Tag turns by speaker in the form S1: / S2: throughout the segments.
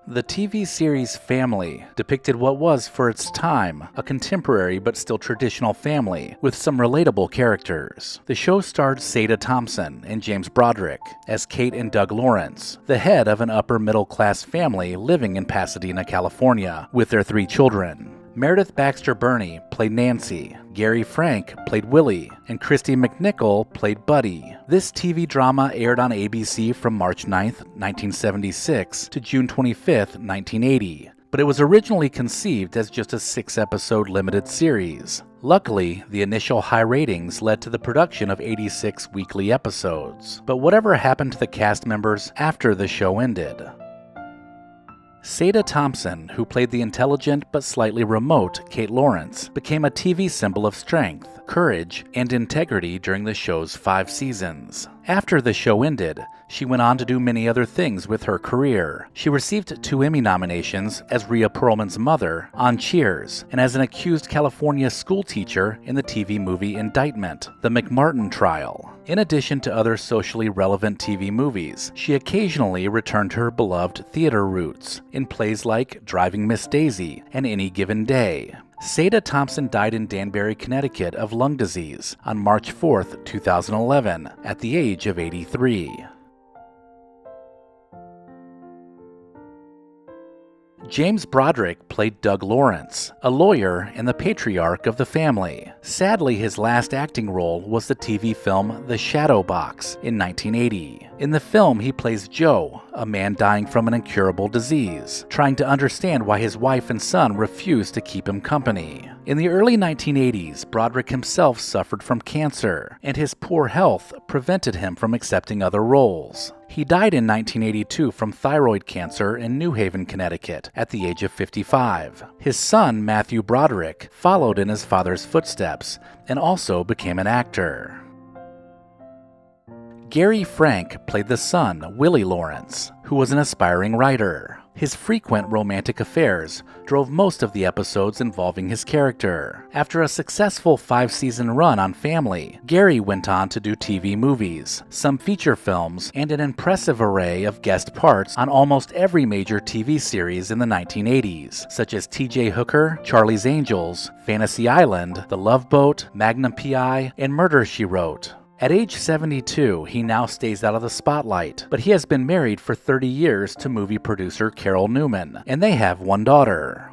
S1: The TV series Family depicted what was, for its time, a contemporary but still traditional family with some relatable characters. The show starred Sada Thompson and James Broderick as Kate and Doug Lawrence, the head of an upper-middle-class family living in Pasadena, California, with their 3 children. Meredith Baxter Burney played Nancy, Gary Frank played Willie, and Christy McNichol played Buddy. This TV drama aired on ABC from March 9, 1976 to June 25, 1980, but it was originally conceived as just a 6-episode limited series. Luckily, the initial high ratings led to the production of 86 weekly episodes, but whatever happened to the cast members after the show ended? Sada Thompson, who played the intelligent but slightly remote Kate Lawrence, became a TV symbol of strength, courage, and integrity during the show's 5 seasons. After the show ended, she went on to do many other things with her career. She received 2 Emmy nominations as Rhea Perlman's mother on Cheers, and as an accused California schoolteacher in the TV movie Indictment, The McMartin Trial. In addition to other socially relevant TV movies, she occasionally returned to her beloved theater roots in plays like Driving Miss Daisy and Any Given Day. Sada Thompson died in Danbury, Connecticut of lung disease on March 4, 2011, at the age of 83. James Broderick played Doug Lawrence, a lawyer and the patriarch of the family. Sadly, his last acting role was the TV film The Shadow Box in 1980. In the film, he plays Joe, a man dying from an incurable disease, trying to understand why his wife and son refuse to keep him company. In the early 1980s, Broderick himself suffered from cancer, and his poor health prevented him from accepting other roles. He died in 1982 from thyroid cancer in New Haven, Connecticut, at the age of 55. His son, Matthew Broderick, followed in his father's footsteps and also became an actor. Gary Frank played the son, Willie Lawrence, who was an aspiring writer. His frequent romantic affairs drove most of the episodes involving his character. After a successful 5-season run on Family, Gary went on to do TV movies, some feature films, and an impressive array of guest parts on almost every major TV series in the 1980s, such as T.J. Hooker, Charlie's Angels, Fantasy Island, The Love Boat, Magnum P.I., and Murder, She Wrote. At age 72, he now stays out of the spotlight, but he has been married for 30 years to movie producer Carol Newman, and they have 1 daughter.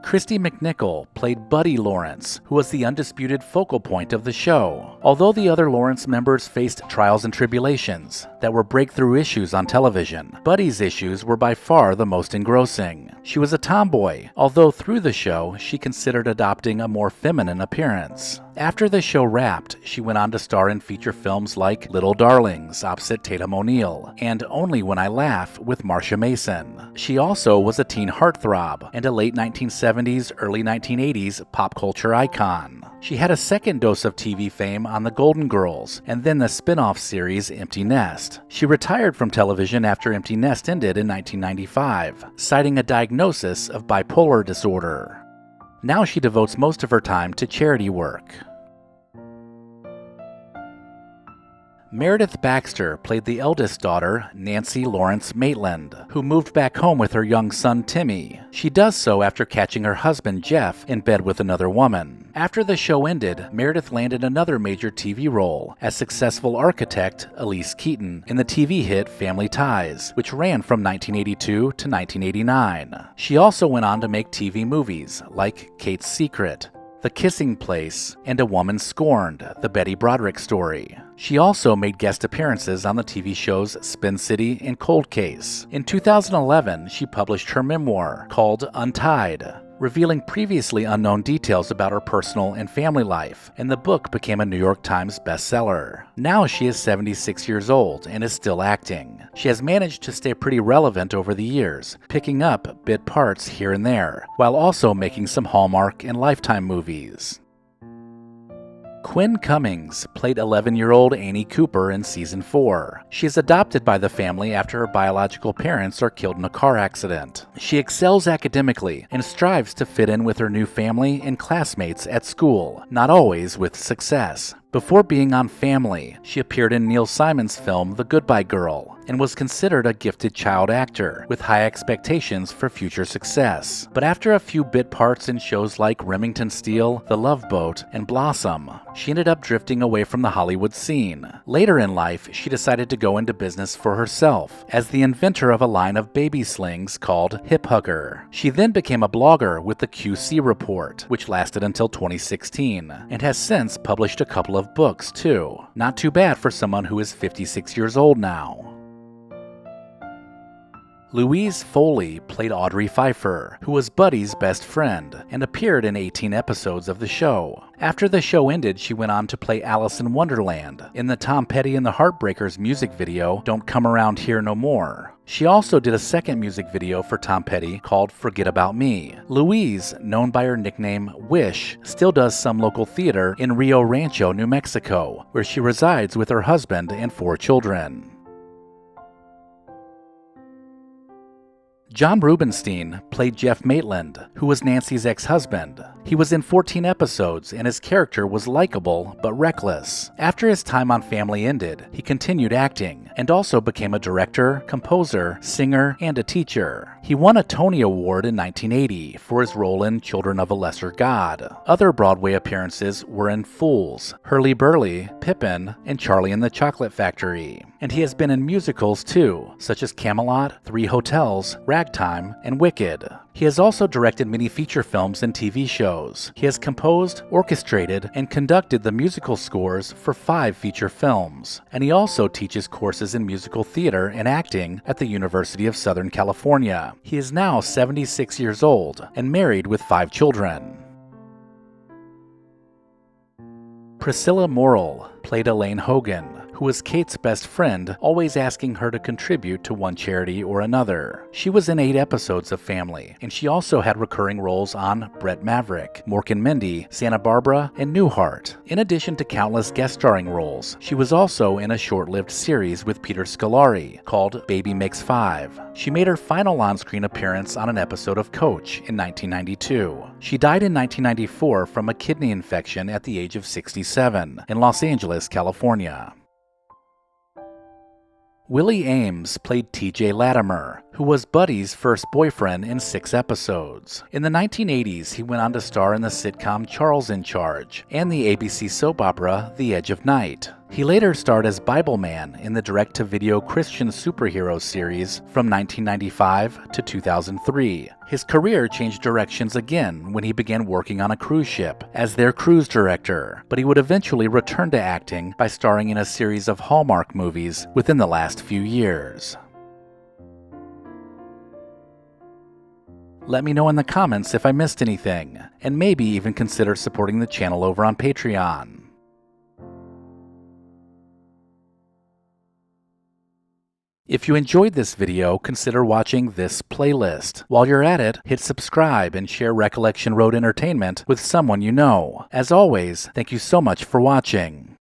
S1: Christy McNichol played Buddy Lawrence, who was the undisputed focal point of the show. Although the other Lawrence members faced trials and tribulations that were breakthrough issues on television, Buddy's issues were by far the most engrossing. She was a tomboy, although through the show she considered adopting a more feminine appearance. After the show wrapped, she went on to star in feature films like Little Darlings opposite Tatum O'Neal and Only When I Laugh with Marsha Mason. She also was a teen heartthrob and a late 1970s, early 1980s pop culture icon. She had a second dose of TV fame on The Golden Girls and then the spin-off series Empty Nest. She retired from television after Empty Nest ended in 1995, citing a diagnosis of bipolar disorder. Now she devotes most of her time to charity work. Meredith Baxter played the eldest daughter, Nancy Lawrence Maitland, who moved back home with her young son Timmy. She does so after catching her husband Jeff in bed with another woman. After the show ended, Meredith landed another major TV role as successful architect Elise Keaton in the TV hit Family Ties, which ran from 1982 to 1989. She also went on to make TV movies like Kate's Secret, The Kissing Place, and A Woman Scorned, the Betty Broderick story. She also made guest appearances on the TV shows Spin City and Cold Case. In 2011, she published her memoir called Untied, revealing previously unknown details about her personal and family life, and the book became a New York Times bestseller. Now she is 76 years old and is still acting. She has managed to stay pretty relevant over the years, picking up bit parts here and there, while also making some Hallmark and Lifetime movies. Quinn Cummings played 11-year-old Annie Cooper in Season 4. She is adopted by the family after her biological parents are killed in a car accident. She excels academically and strives to fit in with her new family and classmates at school, not always with success. Before being on Family, she appeared in Neil Simon's film The Goodbye Girl and was considered a gifted child actor with high expectations for future success. But after a few bit parts in shows like Remington Steele, The Love Boat, and Blossom, she ended up drifting away from the Hollywood scene. Later in life, she decided to go into business for herself as the inventor of a line of baby slings called Hip Hugger. She then became a blogger with the QC Report, which lasted until 2016, and has since published a couple of books too. Not too bad for someone who is 56 years old now. Louise Foley played Audrey Pfeiffer, who was Buddy's best friend, and appeared in 18 episodes of the show. After the show ended, she went on to play Alice in Wonderland in the Tom Petty and the Heartbreakers music video, Don't Come Around Here No More. She also did a second music video for Tom Petty called Forget About Me. Louise, known by her nickname Wish, still does some local theater in Rio Rancho, New Mexico, where she resides with her husband and 4 children. John Rubinstein played Jeff Maitland, who was Nancy's ex-husband. He was in 14 episodes, and his character was likable but reckless. After his time on Family ended, he continued acting, and also became a director, composer, singer, and a teacher. He won a Tony Award in 1980 for his role in Children of a Lesser God. Other Broadway appearances were in Fools, Hurly-Burly, Pippin, and Charlie and the Chocolate Factory. And he has been in musicals too, such as Camelot, 3 Hotels, Ragtime, and Wicked. He has also directed many feature films and TV shows. He has composed, orchestrated, and conducted the musical scores for 5 feature films. And he also teaches courses in musical theater and acting at the University of Southern California. He is now 76 years old and married with 5 children. Priscilla Morrill played Elaine Hogan, who was Kate's best friend, always asking her to contribute to one charity or another. She was in 8 episodes of Family, and she also had recurring roles on Brett Maverick, Mork and Mindy, Santa Barbara, and Newhart. In addition to countless guest starring roles, she was also in a short-lived series with Peter Scolari called Baby Makes 5. She made her final on-screen appearance on an episode of Coach in 1992. She died in 1994 from a kidney infection at the age of 67 in Los Angeles, California. Willie Ames played T.J. Latimer, who was Buddy's first boyfriend in 6 episodes. In the 1980s, he went on to star in the sitcom Charles in Charge and the ABC soap opera The Edge of Night. He later starred as Bible Man in the direct-to-video Christian superhero series from 1995 to 2003. His career changed directions again when he began working on a cruise ship as their cruise director, but he would eventually return to acting by starring in a series of Hallmark movies within the last few years. Let me know in the comments if I missed anything, and maybe even consider supporting the channel over on Patreon. If you enjoyed this video, consider watching this playlist. While you're at it, hit subscribe and share Recollection Road Entertainment with someone you know. As always, thank you so much for watching.